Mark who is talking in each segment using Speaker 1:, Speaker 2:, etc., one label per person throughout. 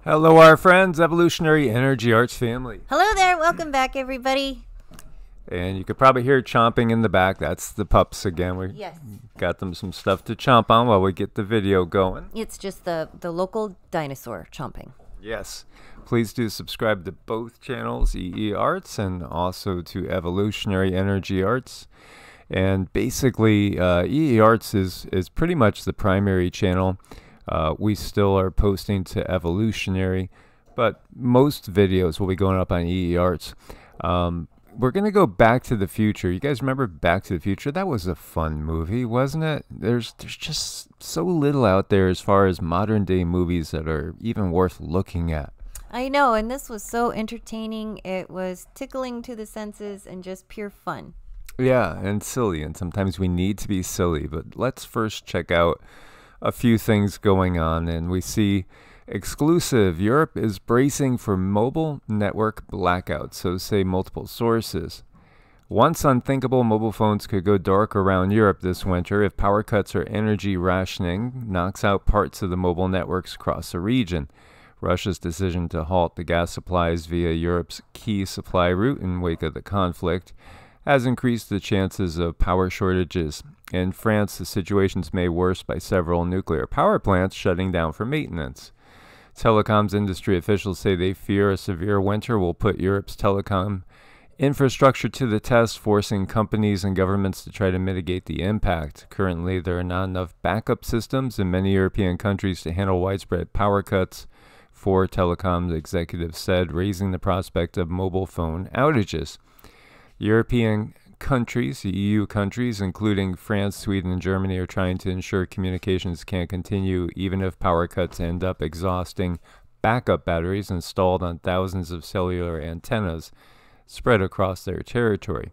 Speaker 1: Hello, our friends, Evolutionary Energy Arts family.
Speaker 2: Hello there, welcome back everybody.
Speaker 1: And you could probably hear chomping in the back. That's the pups again. We
Speaker 2: Yes.
Speaker 1: got them some stuff to chomp on while we get the video going.
Speaker 2: It's just the local dinosaur chomping.
Speaker 1: Yes. Please do subscribe to both channels, EE Arts and also to Evolutionary Energy Arts. And basically, EE Arts is pretty much the primary channel. We still are posting to Evolutionary, but most videos will be going up on EE Arts. We're going to go Back to the Future. You guys remember Back to the Future? That was a fun movie, wasn't it? There's just so little out there as far as modern day movies that are even worth looking at.
Speaker 2: I know, and this was so entertaining. It was tickling to the senses and just pure fun.
Speaker 1: Yeah, and silly, and sometimes we need to be silly, but let's first check out a few things going on, and we see exclusive. Europe is bracing for mobile network blackouts, so say multiple sources. Once unthinkable, mobile phones could go dark around Europe this winter if power cuts or energy rationing knocks out parts of the mobile networks across the region. Russia's decision to halt the gas supplies via Europe's key supply route in wake of the conflict has increased the chances of power shortages. In France, the situation's made worse by several nuclear power plants shutting down for maintenance. Telecoms industry officials say they fear a severe winter will put Europe's telecom infrastructure to the test, forcing companies and governments to try to mitigate the impact. Currently, there are not enough backup systems in many European countries to handle widespread power cuts, four telecoms executives said, raising the prospect of mobile phone outages. European countries, the EU countries, including France, Sweden, and Germany, are trying to ensure communications can continue even if power cuts end up exhausting backup batteries installed on thousands of cellular antennas spread across their territory.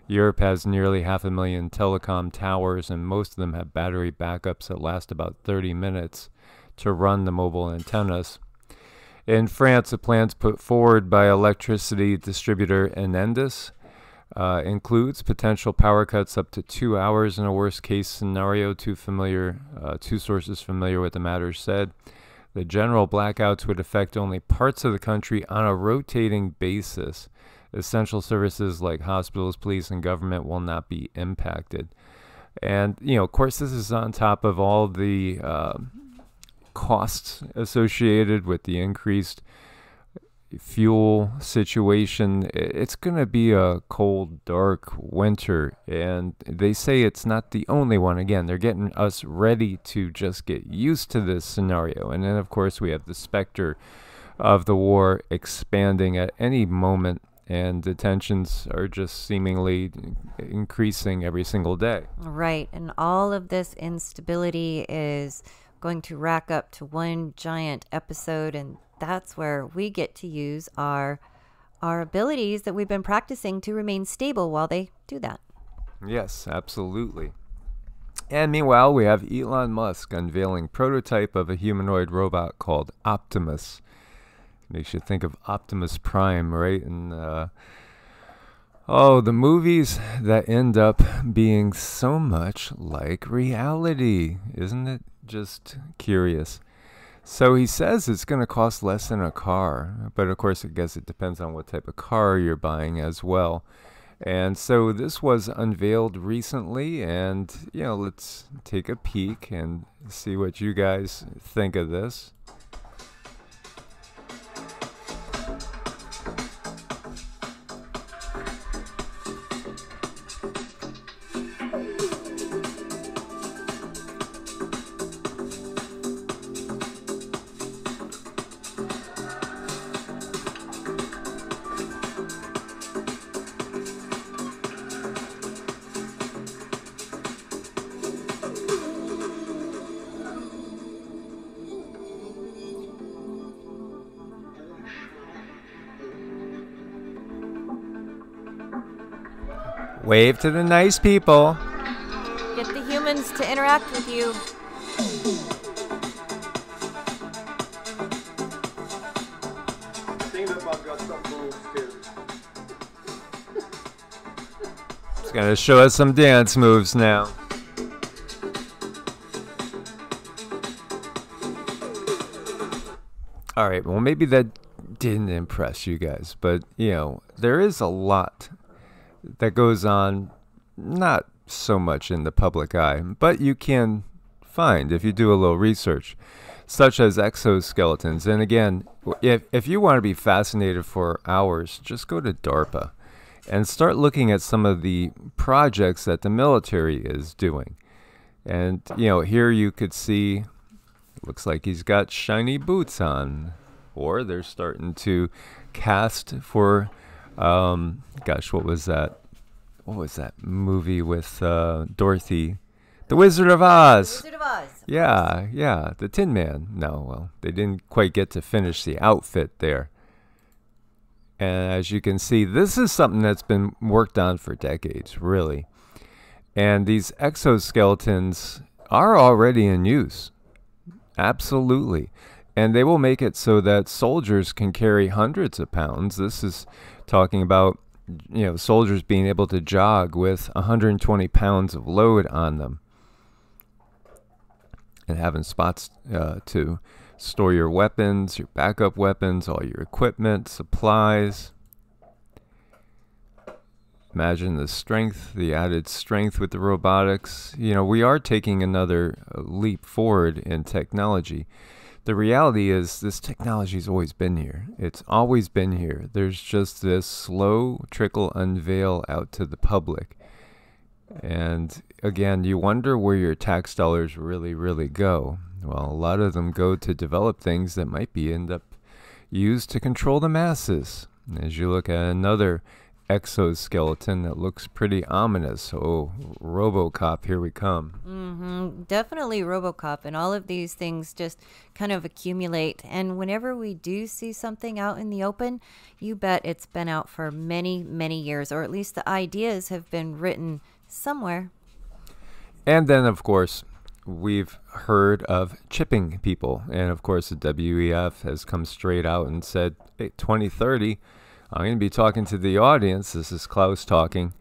Speaker 1: Europe has nearly 500,000 telecom towers, and most of them have battery backups that last about 30 minutes to run the mobile antennas. In France, the plans put forward by electricity distributor Enedis includes potential power cuts up to 2 hours in a worst-case scenario. Two sources familiar with the matter said the general blackouts would affect only parts of the country on a rotating basis. Essential services like hospitals, police, and government will not be impacted. And, of course, this is on top of all the costs associated with the increased fuel situation. It's going to be a cold, dark winter, and they say it's not the only one. Again, they're getting us ready to just get used to this scenario. And then, of course, we have the specter of the war expanding at any moment, and the tensions are just seemingly increasing every single day.
Speaker 2: Right, and all of this instability is going to rack up to one giant episode, and that's where we get to use our abilities that we've been practicing to remain stable while they do that.
Speaker 1: Yes, absolutely. And meanwhile, we have Elon Musk unveiling prototype of a humanoid robot called Optimus. Makes you think of Optimus Prime, right? And the movies that end up being so much like reality. Isn't it just curious? So he says it's going to cost less than a car, but of course I guess it depends on what type of car you're buying as well. And so this was unveiled recently, and let's take a peek and see what you guys think of this. Wave to the nice people.
Speaker 2: Get the humans to interact with you.
Speaker 1: It's gonna show us some dance moves now. All right, well, maybe that didn't impress you guys, but, there is a lot that goes on, not so much in the public eye, but you can find if you do a little research, such as exoskeletons. And again, if you want to be fascinated for hours, just go to DARPA and start looking at some of the projects that the military is doing. And, here you could see, looks like he's got shiny boots on, or they're starting to cast for, what was that? What was that movie with Dorothy? The Wizard of Oz.
Speaker 2: Wizard of Oz.
Speaker 1: Yeah, the Tin Man. No, well, they didn't quite get to finish the outfit there. And as you can see, this is something that's been worked on for decades, really. And these exoskeletons are already in use. Absolutely. And they will make it so that soldiers can carry hundreds of pounds. This is talking about, soldiers being able to jog with 120 pounds of load on them. And having spots to store your weapons, your backup weapons, all your equipment, supplies. Imagine the strength, the added strength with the robotics. We are taking another leap forward in technology. The reality is this technology's always been here. It's always been here. There's just this slow trickle unveil out to the public. And again, you wonder where your tax dollars really, really go. Well, a lot of them go to develop things that might end up used to control the masses. As you look at another exoskeleton that looks pretty ominous. Oh, RoboCop, here we come.
Speaker 2: Definitely RoboCop, and all of these things just kind of accumulate. And whenever we do see something out in the open, you bet it's been out for many, many years, or at least the ideas have been written somewhere.
Speaker 1: And then, of course, we've heard of chipping people. And, of course, the WEF has come straight out and said, hey, 2030, I'm going to be talking to the audience. This is Klaus talking.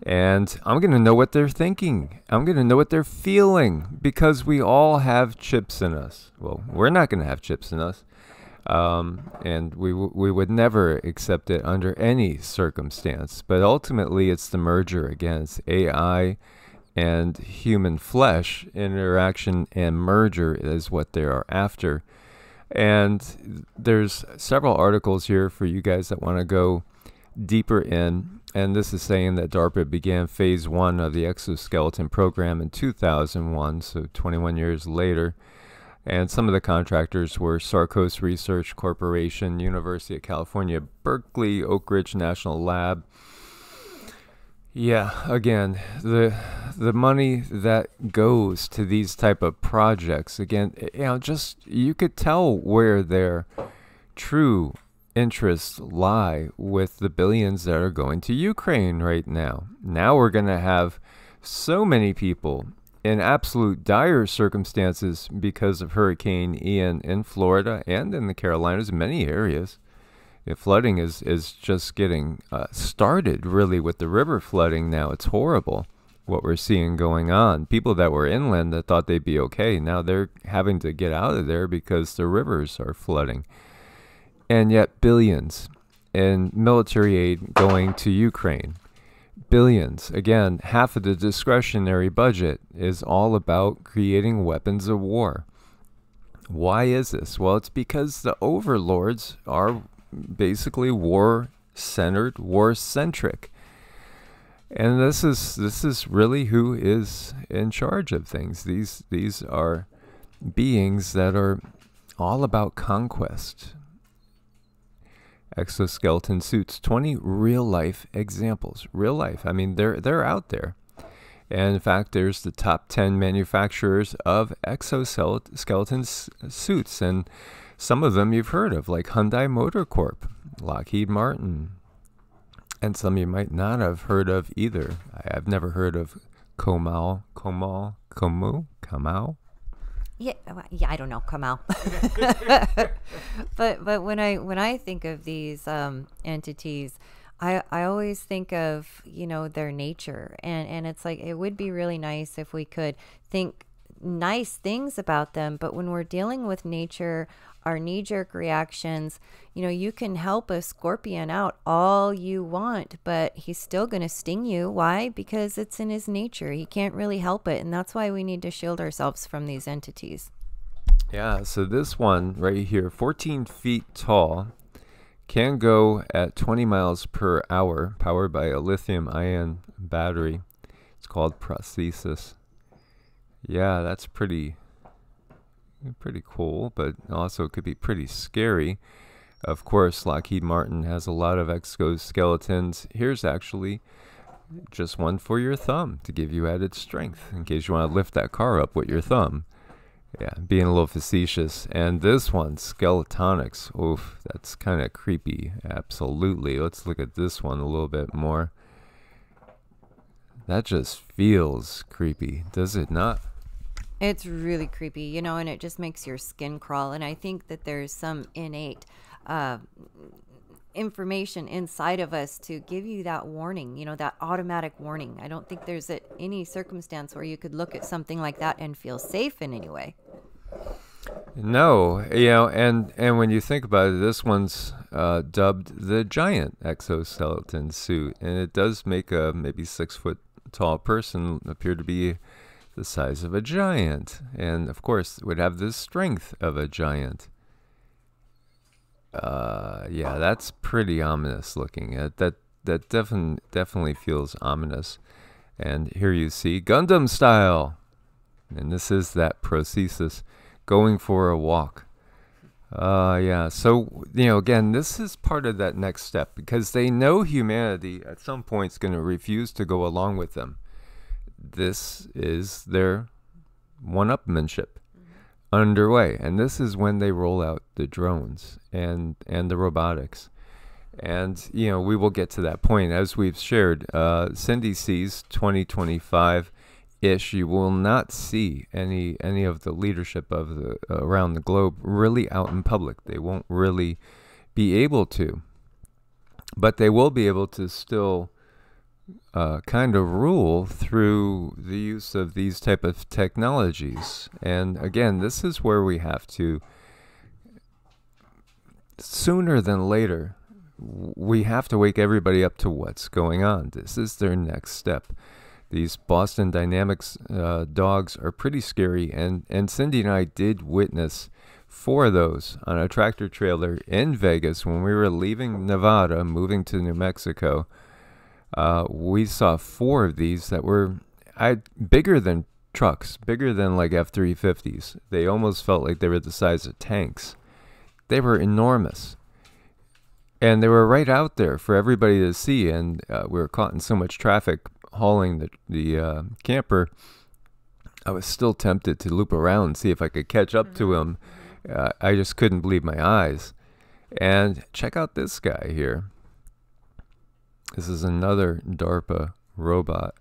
Speaker 1: And I'm going to know what they're thinking. I'm going to know what they're feeling, because we all have chips in us. Well, we're not going to have chips in us. And we would never accept it under any circumstance. But ultimately, it's the merger. Again, it's AI and human flesh. Interaction and merger is what they are after. And there's several articles here for you guys that want to go deeper in. And this is saying that DARPA began phase 1 of the exoskeleton program in 2001, so 21 years later. And some of the contractors were Sarcos Research Corporation, University of California, Berkeley, Oak Ridge National Lab. Yeah, again, the money that goes to these type of projects, again, just you could tell where their true interests lie with the billions that are going to Ukraine right now. Now we're going to have so many people in absolute dire circumstances because of Hurricane Ian in Florida and in the Carolinas, many areas. Flooding is just getting started, really, with the river flooding now. It's horrible what we're seeing going on. People that were inland that thought they'd be okay, now they're having to get out of there because the rivers are flooding. And yet billions in military aid going to Ukraine. Billions. Again, half of the discretionary budget is all about creating weapons of war. Why is this? Well, it's because the overlords are basically war-centered, war-centric. And this is really who is in charge of things. These are beings that are all about conquest. Exoskeleton suits, 20 real-life examples. Real life. I mean, they're out there. And in fact, there's the top 10 manufacturers of exoskeleton suits. And some of them you've heard of, like Hyundai Motor Corp, Lockheed Martin. And some you might not have heard of either. I've never heard of Comau.
Speaker 2: Yeah, I don't know, Kamal. but when I think of these entities, I always think of, their nature, and it's like, it would be really nice if we could think nice things about them. But when we're dealing with nature, our knee-jerk reactions. You can help a scorpion out all you want, but he's still going to sting you. Why? Because it's in his nature. He can't really help it, and that's why we need to shield ourselves from these entities.
Speaker 1: Yeah, so this one right here, 14 feet tall, can go at 20 miles per hour, powered by a lithium-ion battery. It's called prosthesis. Yeah, that's pretty cool, but also could be pretty scary. Of course, Lockheed Martin has a lot of exoskeletons. Here's actually just one for your thumb to give you added strength in case you want to lift that car up with your thumb. Yeah, being a little facetious. And this one, Skeletonics. Oof, that's kind of creepy. Absolutely. Let's look at this one a little bit more. That just feels creepy, does it not?
Speaker 2: It's really creepy, and it just makes your skin crawl. And I think that there's some innate information inside of us to give you that warning, that automatic warning. I don't think there's any circumstance where you could look at something like that and feel safe in any way.
Speaker 1: No, and when you think about it, this one's dubbed the giant exoskeleton suit, and it does make a maybe 6 foot tall person appear to be the size of a giant, and of course would have the strength of a giant. Yeah, that's pretty ominous looking. That definitely feels ominous. And here you see Gundam style, and this is that prosthesis going for a walk. Yeah. So again, this is part of that next step because they know humanity at some point is going to refuse to go along with them. This is their one-upmanship underway, and this is when they roll out the drones and the robotics. And we will get to that point as we've shared. Cindy sees 2025-ish. You will not see any of the leadership of the around the globe really out in public. They won't really be able to, but they will be able to still kind of rule through the use of these type of technologies. And again, this is where we have to, sooner than later, we have to wake everybody up to what's going on. This is their next step. These Boston Dynamics dogs are pretty scary, and Cindy and I did witness 4 of those on a tractor trailer in Vegas when we were leaving Nevada, moving to New Mexico. We saw 4 of these that were bigger than trucks, bigger than like F-350s. They almost felt like they were the size of tanks. They were enormous. And they were right out there for everybody to see. And we were caught in so much traffic hauling the camper. I was still tempted to loop around and see if I could catch up to him. I just couldn't believe my eyes. And check out this guy here. This is another DARPA robot.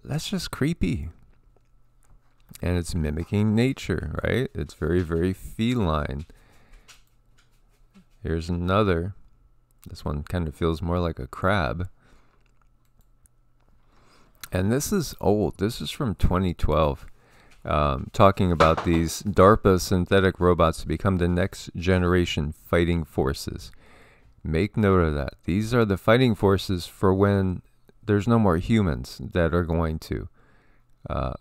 Speaker 1: That's just creepy. And it's mimicking nature, right? It's very, very feline. Here's another. This one kind of feels more like a crab. And this is old. This is from 2012. Talking about these DARPA synthetic robots to become the next generation fighting forces. Make note of that. These are the fighting forces for when there's no more humans that are going to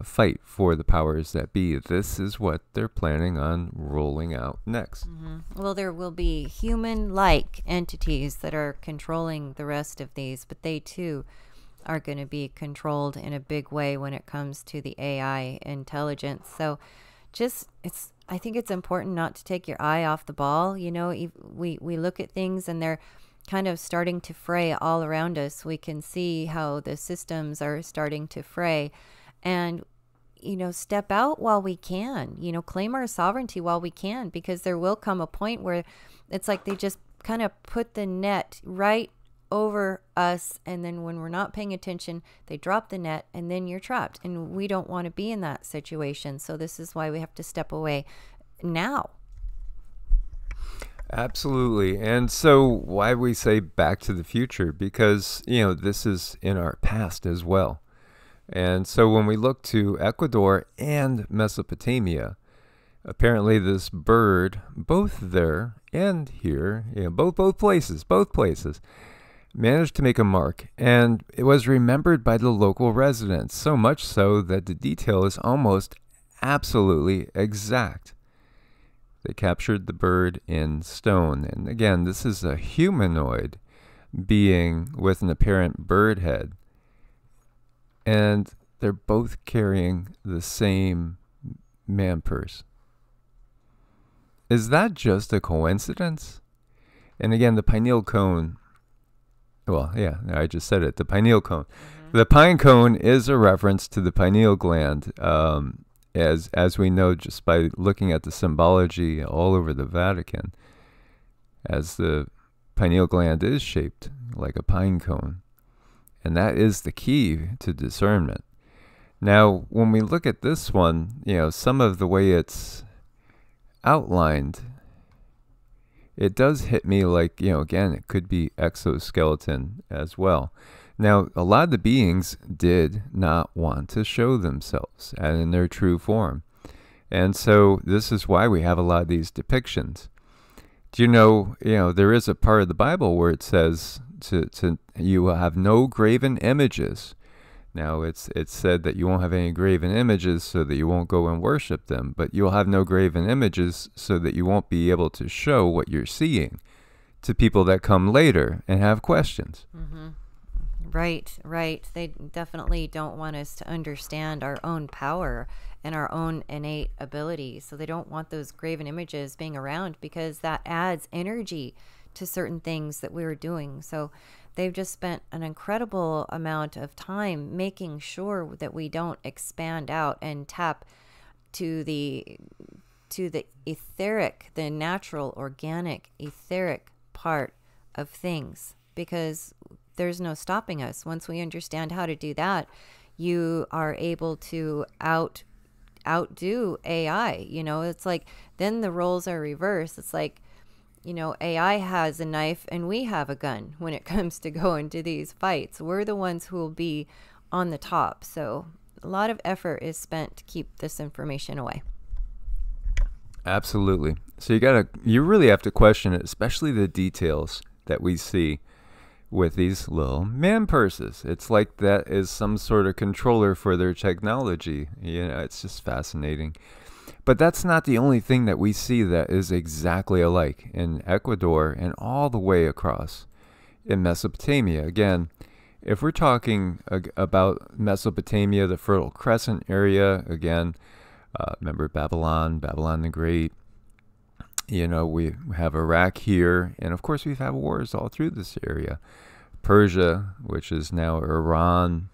Speaker 1: fight for the powers that be. This is what they're planning on rolling out next.
Speaker 2: Well, there will be human-like entities that are controlling the rest of these, but they too are going to be controlled in a big way when it comes to the AI intelligence. So I think it's important not to take your eye off the ball. We look at things and they're kind of starting to fray all around us. We can see how the systems are starting to fray, and step out while we can, claim our sovereignty while we can, because there will come a point where it's like they just kind of put the net right over us, and then when we're not paying attention, they drop the net, and then you're trapped, and we don't want to be in that situation. So this is why we have to step away now.
Speaker 1: Absolutely. And so why we say Back to the Future, because this is in our past as well. And so when we look to Ecuador and Mesopotamia, Apparently, this bird, both there and here, both places, managed to make a mark, and it was remembered by the local residents, so much so that the detail is almost absolutely exact. They captured the bird in stone, and again, this is a humanoid being with an apparent bird head, and they're both carrying the same man purse. Is that just a coincidence? And again, the pineal cone, well, yeah, I just said it, the pineal cone. Mm-hmm. The pine cone is a reference to the pineal gland, as we know just by looking at the symbology all over the Vatican, as the pineal gland is shaped like a pine cone. And that is the key to discernment. Now, when we look at this one, some of the way it's outlined, it does hit me like, again, it could be exoskeleton as well. Now, a lot of the beings did not want to show themselves in their true form. And so this is why we have a lot of these depictions. Do you know, there is a part of the Bible where it says to you will have no graven images. Now, it's said that you won't have any graven images so that you won't go and worship them, but you'll have no graven images so that you won't be able to show what you're seeing to people that come later and have questions.
Speaker 2: Mm-hmm. Right. They definitely don't want us to understand our own power and our own innate abilities. So they don't want those graven images being around because that adds energy to certain things that we were doing. So they've just spent an incredible amount of time making sure that we don't expand out and tap to the etheric, the natural, organic, etheric part of things, because there's no stopping us. Once we understand how to do that, you are able to outdo AI. It's like then the roles are reversed. It's like, AI has a knife and we have a gun when it comes to going to these fights. We're the ones who will be on the top. So a lot of effort is spent to keep this information away.
Speaker 1: Absolutely. So you really have to question it, especially the details that we see with these little man purses. It's like that is some sort of controller for their technology. It's just fascinating. But that's not the only thing that we see that is exactly alike in Ecuador and all the way across in Mesopotamia. Again, if we're talking about Mesopotamia, the Fertile Crescent area, again, remember Babylon the Great. We have Iraq here, and of course we've had wars all through this area. Persia, which is now Iran,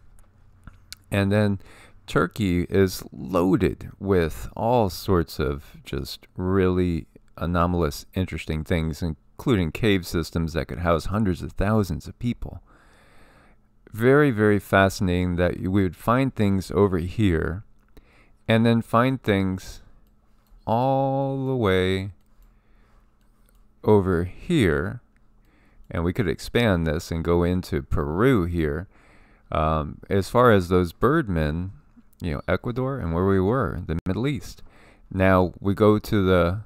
Speaker 1: and then Turkey is loaded with all sorts of just really anomalous, interesting things, including cave systems that could house hundreds of thousands of people. Very, very fascinating that we would find things over here and then find things all the way over here. And we could expand this and go into Peru here. As far as those birdmen, Ecuador and where we were, the Middle East. Now we go to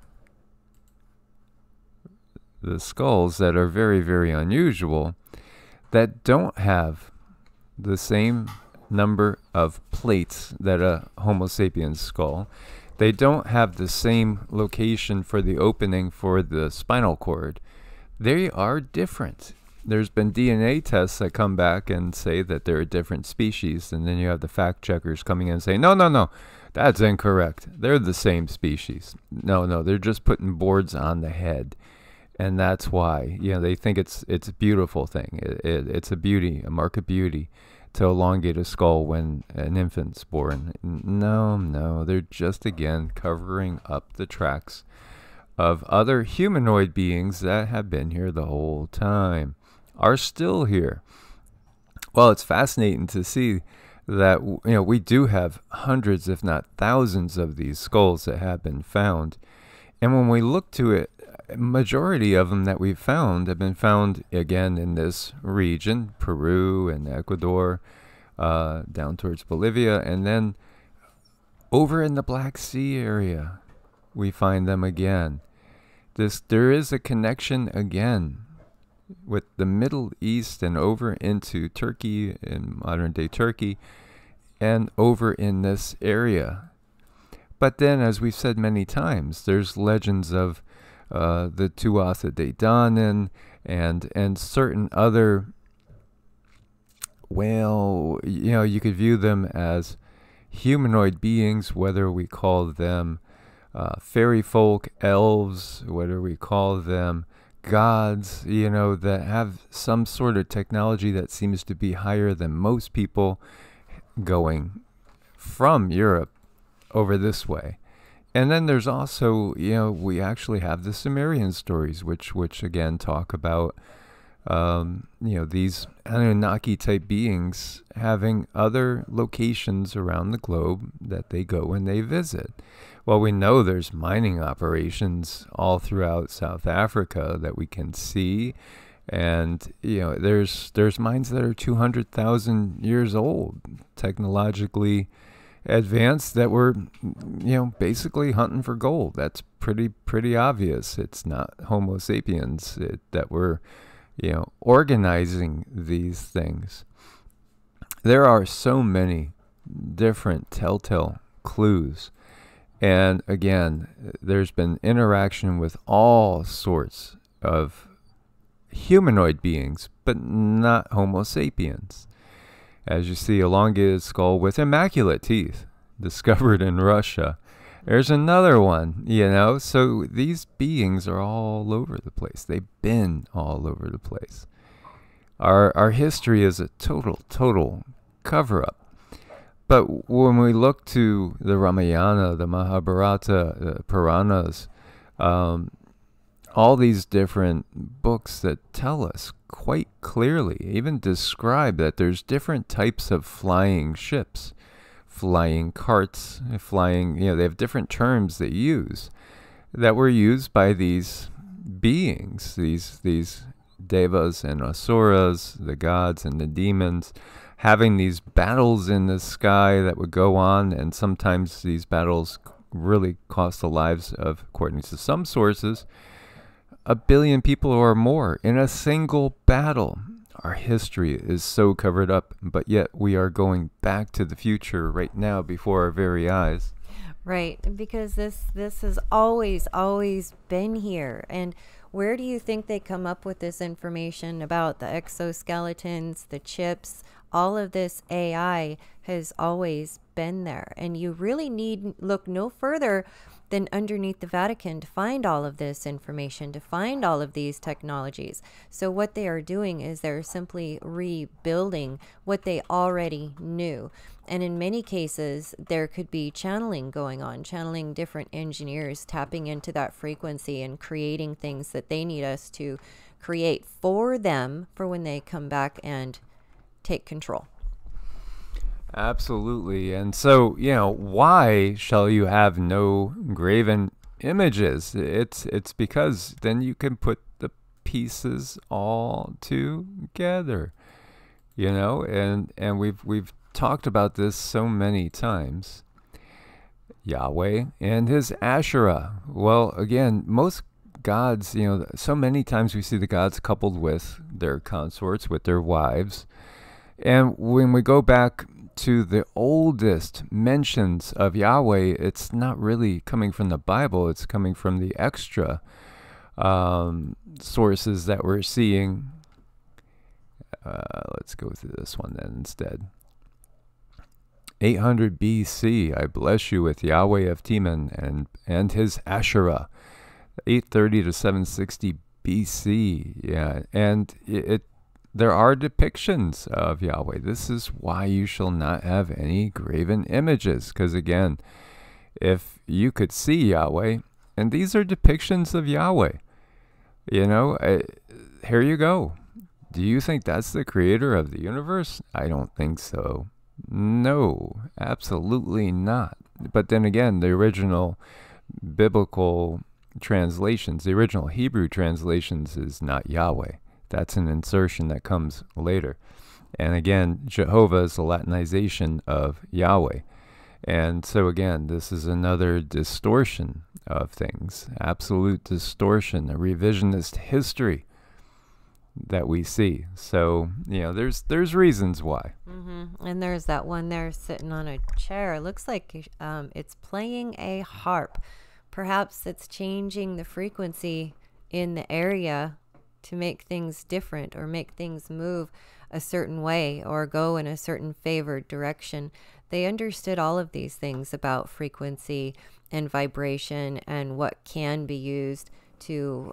Speaker 1: the skulls that are very, very unusual, that don't have the same number of plates that a Homo sapiens skull. They don't have the same location for the opening for the spinal cord. They are different. There's been DNA tests that come back and say that they're a different species, and then you have the fact checkers coming in and saying, no, that's incorrect. They're the same species. No, they're just putting boards on the head, and that's why. They think it's a beautiful thing. It's a beauty, a mark of beauty, to elongate a skull when an infant's born. No, they're just, again, covering up the tracks of other humanoid beings that have been here the whole time, are still here. Well, it's fascinating to see that we do have hundreds, if not thousands, of these skulls that have been found. And when we look to it, majority of them that we've found have been found, again, in this region, Peru and Ecuador, down towards Bolivia, and then over in the Black Sea area. we find them again. There is a connection again with the Middle East and over into Turkey, in modern day Turkey, and over in this area. But then, as we've said many times, there's legends of the Tuatha De Danann and certain other, well, you could view them as humanoid beings, whether we call them fairy folk, elves, whether we call them gods, that have some sort of technology that seems to be higher than most people going from Europe over this way. And then there's also, we actually have the Sumerian stories, which again talk about, these Anunnaki type beings having other locations around the globe that they go and they visit. Well, we know there's mining operations all throughout South Africa that we can see. And, there's mines that are 200,000 years old, technologically advanced, that were, basically hunting for gold. That's pretty obvious. It's not Homo sapiens that were, organizing these things. There are so many different telltale clues. And again, there's been interaction with all sorts of humanoid beings, but not Homo sapiens. As you see, elongated skull with immaculate teeth, discovered in Russia. There's another one, So these beings are all over the place. They've been all over the place. Our history is a total cover-up. But when we look to the Ramayana, the Mahabharata, the Puranas, all these different books that tell us quite clearly, even describe that there's different types of flying ships, flying carts, flying, they have different terms they use that were used by these beings, these devas and asuras, the gods and the demons, having these battles in the sky that would go on, and sometimes these battles really cost the lives of, according to some sources, 1 billion people or more in a single battle. Our history is so covered up, but yet we are going back to the future right now before our very eyes.
Speaker 2: Right, because this has always been here. And where do you think they come up with this information about the exoskeletons, the chips? All of this AI has always been there. And you really need look no further than underneath the Vatican to find all of this information, to find all of these technologies. So what they are doing is they're simply rebuilding what they already knew. And in many cases, there could be channeling going on, channeling different engineers, tapping into that frequency and creating things that they need us to create for them for when they come back and take control.
Speaker 1: Absolutely. And so, why shall you have no graven images? It's because then you can put the pieces all together, and we've talked about this so many times. Yahweh and his Asherah. Well, again, most gods, so many times we see the gods coupled with their consorts, with their wives. And when we go back to the oldest mentions of Yahweh, it's not really coming from the Bible. It's coming from the extra sources that we're seeing. Let's go through this one then instead. 800 BC, I bless you with Yahweh of Teman and his Asherah. 830 to 760 BC, yeah, and there are depictions of Yahweh. This is why you shall not have any graven images. Because again, if you could see Yahweh, and these are depictions of Yahweh, here you go. Do you think that's the creator of the universe? I don't think so. No, absolutely not. But then again, the original biblical translations, the original Hebrew translations is not Yahweh. That's an insertion that comes later. And again, Jehovah is the Latinization of Yahweh. And so again, this is another distortion of things, absolute distortion, a revisionist history that we see. So, there's reasons why.
Speaker 2: And there's that one there sitting on a chair. It looks like it's playing a harp. Perhaps it's changing the frequency in the area to make things different or make things move a certain way or go in a certain favored direction. They understood all of these things about frequency and vibration and what can be used to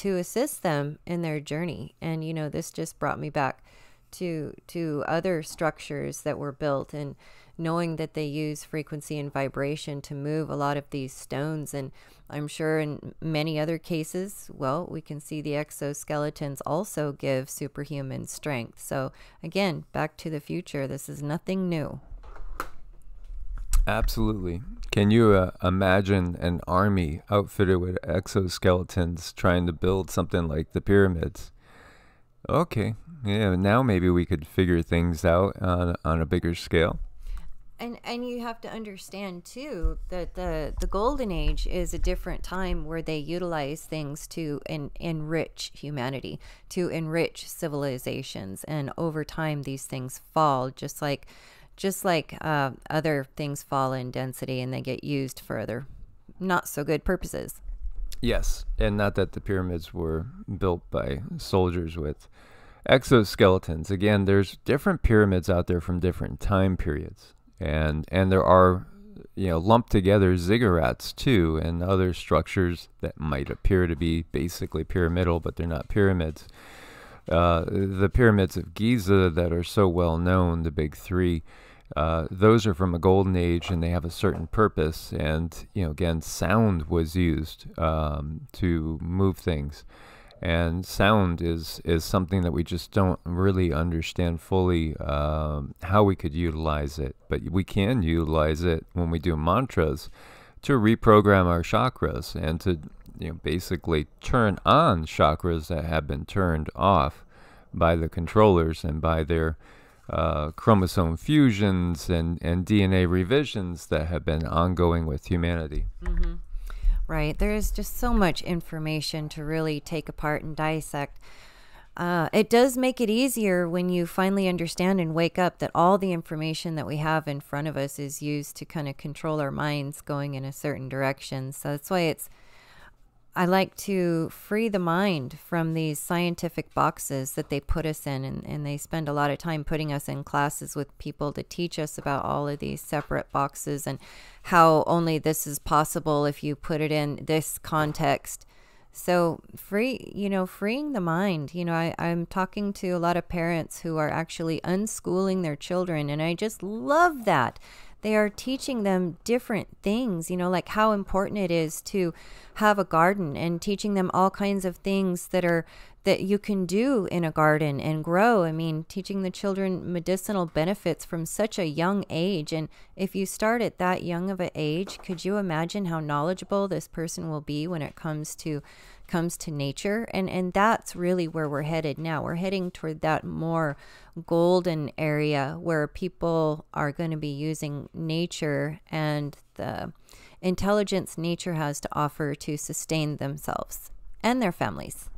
Speaker 2: assist them in their journey. And this just brought me back to other structures that were built, and knowing that they use frequency and vibration to move a lot of these stones. And I'm sure in many other cases, well, we can see the exoskeletons also give superhuman strength. So again, back to the future, this is nothing new.
Speaker 1: Absolutely. Can you imagine an army outfitted with exoskeletons trying to build something like the pyramids? Okay, yeah, now maybe we could figure things out on a bigger scale.
Speaker 2: And you have to understand too that the golden age is a different time where they utilize things to enrich humanity, to enrich civilizations, and over time these things fall, just like other things fall in density, and they get used for other not so good purposes.
Speaker 1: Yes, and not that the pyramids were built by soldiers with exoskeletons. Again, there's different pyramids out there from different time periods. And there are, lumped together ziggurats too, and other structures that might appear to be basically pyramidal, but they're not pyramids. The pyramids of Giza that are so well known, the big three, those are from a golden age, and they have a certain purpose. And again, sound was used to move things. And sound is something that we just don't really understand fully how we could utilize it. But we can utilize it when we do mantras to reprogram our chakras and to basically turn on chakras that have been turned off by the controllers and by their chromosome fusions and DNA revisions that have been ongoing with humanity.
Speaker 2: Mm-hmm. Right. There is just so much information to really take apart and dissect. It does make it easier when you finally understand and wake up that all the information that we have in front of us is used to kind of control our minds going in a certain direction. So that's why I like to free the mind from these scientific boxes that they put us in, and they spend a lot of time putting us in classes with people to teach us about all of these separate boxes and how only this is possible if you put it in this context. So freeing the mind. I'm talking to a lot of parents who are actually unschooling their children, and I just love that. They are teaching them different things, like how important it is to have a garden, and teaching them all kinds of things that you can do in a garden and grow. I mean, teaching the children medicinal benefits from such a young age. And if you start at that young of an age, could you imagine how knowledgeable this person will be when it comes to nature? And that's really where we're headed now. We're heading toward that more golden area where people are going to be using nature and the intelligence nature has to offer to sustain themselves and their families.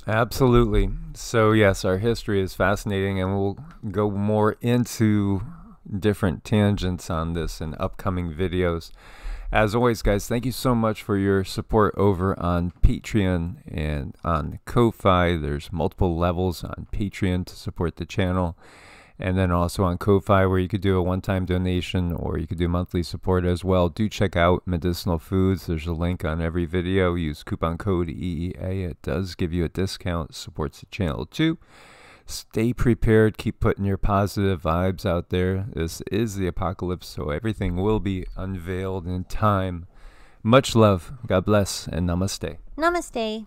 Speaker 1: Absolutely. So yes, our history is fascinating, and we'll go more into different tangents on this in upcoming videos. As always, guys, thank you so much for your support over on Patreon and on Ko-Fi. There's multiple levels on Patreon to support the channel, and then also on Ko-Fi, where you could do a one-time donation or you could do monthly support as well. Do check out Medicinal Foods. There's a link on every video. Use coupon code EEA. It does give you a discount. Supports the channel too. Stay prepared. Keep putting your positive vibes out there. This is the apocalypse, so everything will be unveiled in time. Much love. God bless, and namaste.
Speaker 2: Namaste.